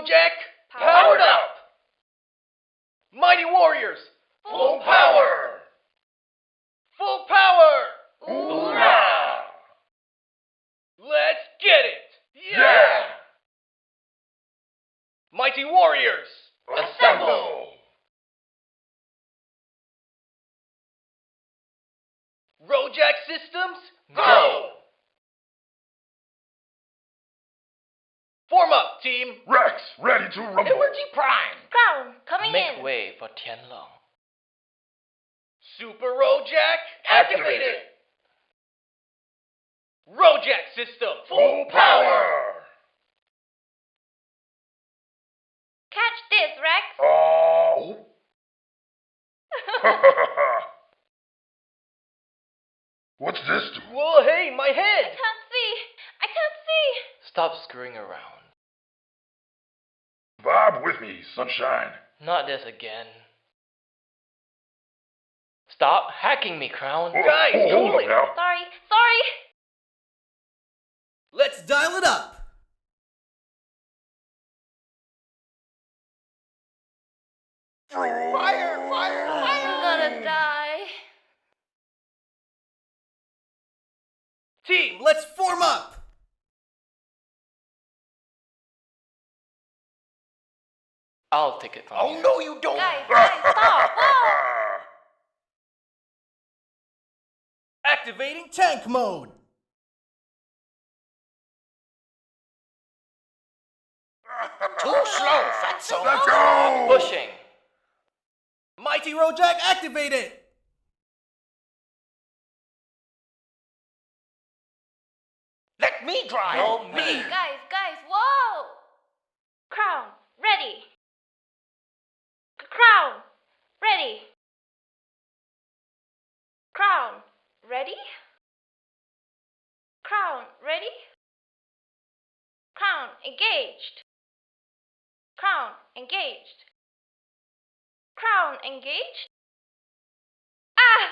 R.O.J.A.K, powered up! Mighty Warriors, full power! Full power! Hoorah! Let's get it! Yeah! Mighty Warriors, Assemble! R.O.J.A.K systems, Go! Form up, team! Rex, ready to rumble! Energy Prime! Crown, coming Make in. way for Tianlong. Super R.O.J.A.K activated! R.O.J.A.K system, Full power! Catch this, Rex. Oh! What's this do? Whoa, hey, my I head! can't see. I can't see. Stop screwing around. Vibe with me, sunshine. Not this again. Stop hacking me, Crown. Guys, hold totally. up now. Sorry. Let's dial it up. I'm gonna die. Team, let's form up. I'll take it from here. no, you don't! Guys, stop. Whoa. Activating tank mode. Too slow, fatso! Let's go! Pushing. Mighty R.O.J.A.K activated. Let me drive! No, me. Guys, whoa. Crown, ready. Crown, ready. Crown, ready. Crown, ready. Crown, engaged. Crown, engaged. Crown, engaged. Ah!